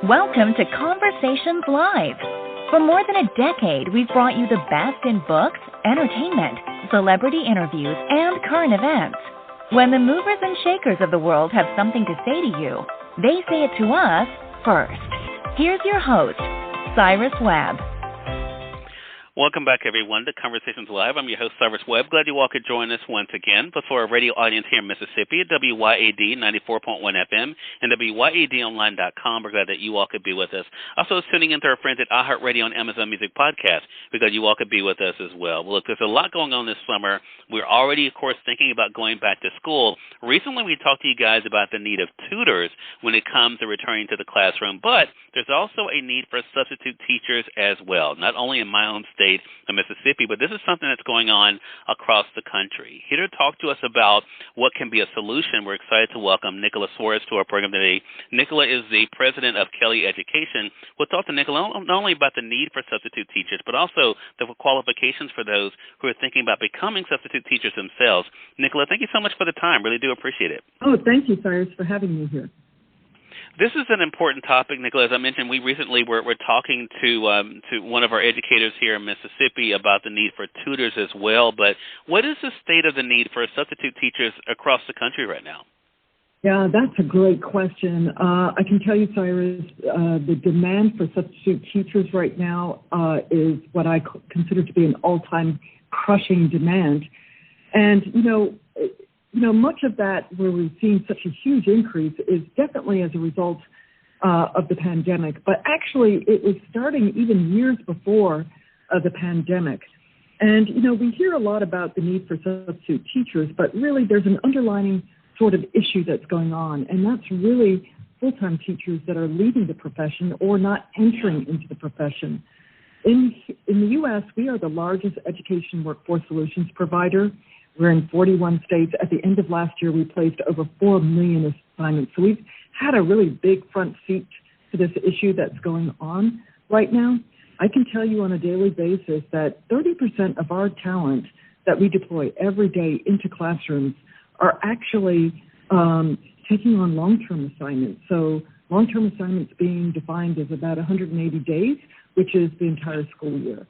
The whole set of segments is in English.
Welcome to Conversations Live. For more than a decade, we've brought you the best in books, entertainment, celebrity interviews, and current events. When the movers and shakers of the world have something to say to you, they say it to us first. Here's your host, Cyrus Webb. Welcome back, everyone, to Conversations Live. I'm your host, Cyrus Webb. Glad you all could join us once again. But for our radio audience here in Mississippi at WYAD 94.1 FM and WYADonline.com, we're glad that you all could be with us. Also, tuning in to our friends at iHeartRadio and Amazon Music Podcast. We're glad you all could be with us as well. Well, look, there's a lot going on this summer. We're already, of course, thinking about going back to school. Recently, we talked to you guys about the need of tutors when it comes to returning to the classroom. But there's also a need for substitute teachers as well, not only in my own state of Mississippi, but this is something that's going on across the country. Here to talk to us about what can be a solution, we're excited to welcome Nicola Soares to our program today. Nicola is the president of Kelly Education. We'll talk to Nicola not only about the need for substitute teachers, but also the qualifications for those who are thinking about becoming substitute teachers themselves. Nicola, thank you so much for the time. Really do appreciate it. Oh, thank you, Cyrus, for having me here. This is an important topic, Nicola. As I mentioned, we recently were talking to one of our educators here in Mississippi about the need for tutors as well. But what is the state of the need for substitute teachers across the country right now? Yeah, that's a great question. I can tell you, Cyrus, the demand for substitute teachers right now is what I consider to be an all-time crushing demand. And, much of that where we've seen such a huge increase is definitely as a result of the pandemic. But actually, it was starting even years before the pandemic. And, we hear a lot about the need for substitute teachers, but really there's an underlying sort of issue that's going on. And that's really full-time teachers that are leaving the profession or not entering into the profession. In the U.S., we are the largest education workforce solutions provider. We're in 41 states. At the end of last year, we placed over 4 million assignments. So we've had a really big front seat to this issue that's going on right now. I can tell you on a daily basis that 30% of our talent that we deploy every day into classrooms are actually taking on long-term assignments. So long-term assignments being defined as about 180 days, which is the entire school year.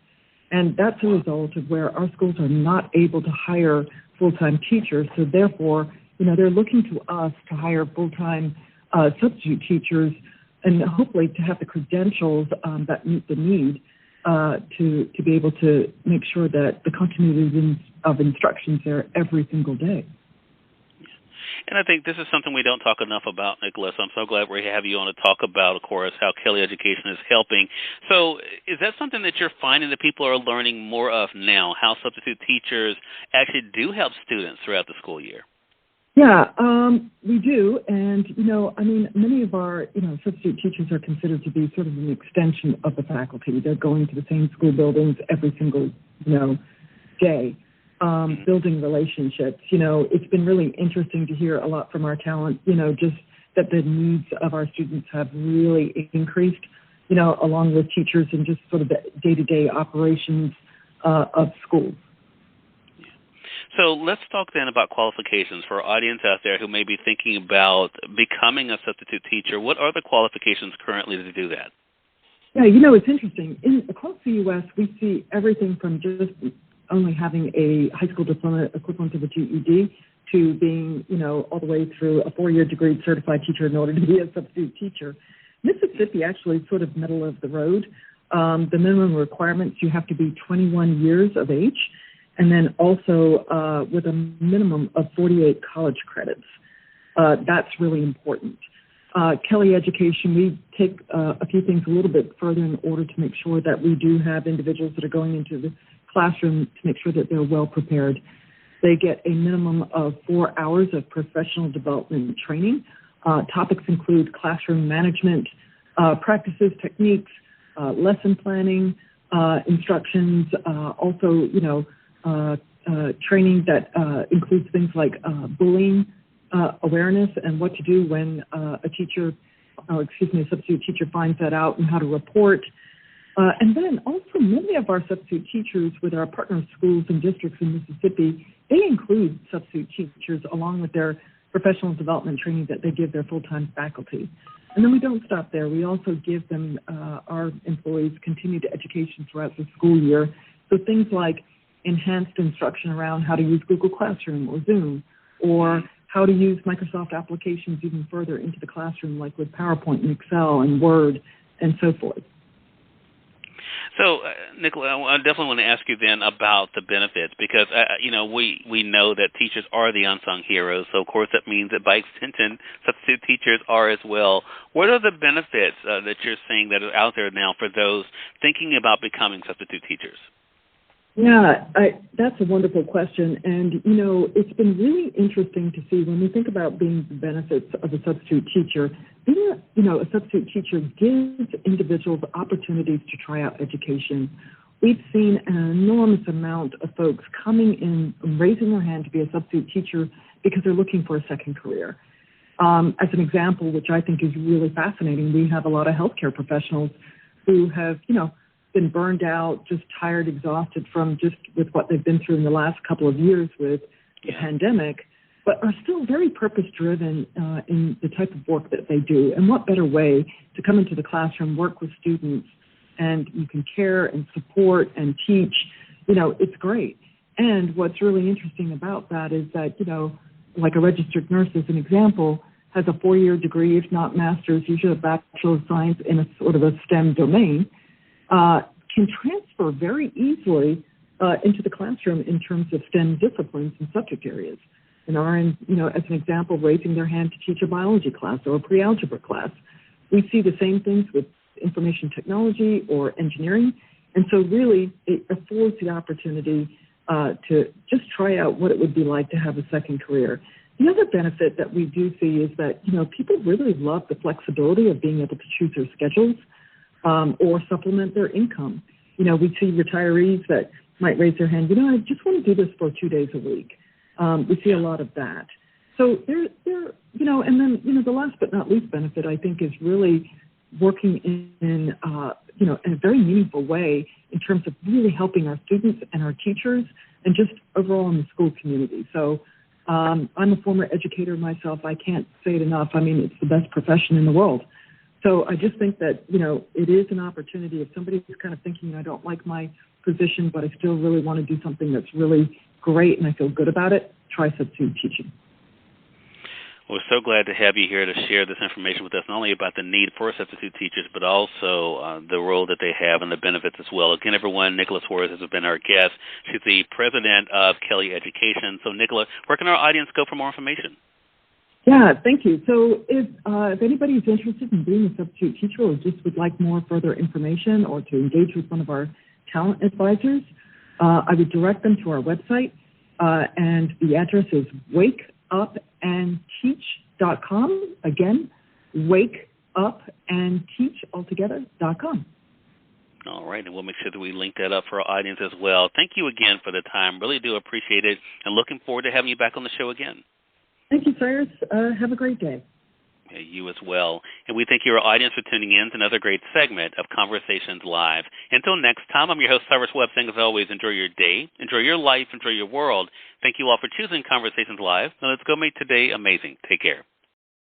And that's a result of where our schools are not able to hire full-time teachers. So therefore, they're looking to us to hire full-time substitute teachers and hopefully to have the credentials that meet the need to be able to make sure that the continuity of instructions there every single day. And I think this is something we don't talk enough about, Nicola, so I'm so glad we have you on to talk about, of course, how Kelly Education is helping. So is that something that you're finding that people are learning more of now, how substitute teachers actually do help students throughout the school year? Yeah, we do. And, many of our, substitute teachers are considered to be sort of an extension of the faculty. They're going to the same school buildings every single, day. Building relationships. It's been really interesting to hear a lot from our talent, just that the needs of our students have really increased, along with teachers and just sort of the day-to-day operations of schools. So let's talk then about qualifications for our audience out there who may be thinking about becoming a substitute teacher. What are the qualifications currently to do that? Yeah, it's interesting. Across the U.S., we see everything from just only having a high school diploma equivalent of a GED to being, all the way through a 4-year degree certified teacher in order to be a substitute teacher. Mississippi actually is sort of middle of the road. The minimum requirements, you have to be 21 years of age, and then also with a minimum of 48 college credits. That's really important. Kelly Education, we take a few things a little bit further in order to make sure that we do have individuals that are going into the classroom to make sure that they're well prepared. They get a minimum of 4 hours of professional development training. Topics include classroom management, practices, techniques, lesson planning, instructions, also, training that includes things like bullying awareness and what to do when a substitute teacher finds that out and how to report. And then also many of our substitute teachers with our partner schools and districts in Mississippi, they include substitute teachers along with their professional development training that they give their full-time faculty. And then we don't stop there. We also give them, our employees, continued education throughout the school year. So things like enhanced instruction around how to use Google Classroom or Zoom, or how to use Microsoft applications even further into the classroom, like with PowerPoint and Excel and Word and so forth. So, Nicola, I definitely want to ask you then about the benefits, because, we know that teachers are the unsung heroes. So, of course, that means that by extension, substitute teachers are as well. What are the benefits that you're seeing that are out there now for those thinking about becoming substitute teachers? Yeah, that's a wonderful question. And, it's been really interesting to see when we think about being the benefits of a substitute teacher. Being a substitute teacher gives individuals opportunities to try out education. We've seen an enormous amount of folks coming in, raising their hand to be a substitute teacher because they're looking for a second career. As an example, which I think is really fascinating, we have a lot of healthcare professionals who have, been burned out, just tired, exhausted from just with what they've been through in the last couple of years with the pandemic, but are still very purpose-driven in the type of work that they do. And what better way to come into the classroom, work with students, and you can care and support and teach. It's great. And what's really interesting about that is that, like a registered nurse, as an example, has a 4-year degree, if not master's, usually a Bachelor of Science in a sort of a STEM domain, can transfer very easily into the classroom in terms of STEM disciplines and subject areas. And are, as an example, raising their hand to teach a biology class or a pre-algebra class. We see the same things with information technology or engineering. And so really it affords the opportunity to just try out what it would be like to have a second career. The other benefit that we do see is that, people really love the flexibility of being able to choose their schedules or supplement their income. We see retirees that might raise their hand, I just want to do this for 2 days a week. We see a lot of that. So and then, the last but not least benefit, I think, is really working in a very meaningful way in terms of really helping our students and our teachers and just overall in the school community. So I'm a former educator myself. I can't say it enough. I mean, it's the best profession in the world. So I just think that, it is an opportunity. If somebody's kind of thinking, I don't like my position, but I still really want to do something that's really great and I feel good about it, try substitute teaching. We're so glad to have you here to share this information with us, not only about the need for substitute teachers, but also the role that they have and the benefits as well. Again, everyone, Nicola Soares has been our guest. She's the president of Kelly Education. So, Nicola, where can our audience go for more information? Yeah, thank you. So if anybody is interested in being a substitute teacher or just would like more further information or to engage with one of our talent advisors, I would direct them to our website, and the address is wakeupandteach.com. Again, wakeupandteachaltogether.com. All right, and we'll make sure that we link that up for our audience as well. Thank you again for the time. Really do appreciate it, and looking forward to having you back on the show again. Thank you, Cyrus. Have a great day. Yeah, you as well. And we thank your audience for tuning in to another great segment of Conversations Live. Until next time, I'm your host, Cyrus Webb, saying as always, enjoy your day, enjoy your life, enjoy your world. Thank you all for choosing Conversations Live. Now let's go make today amazing. Take care.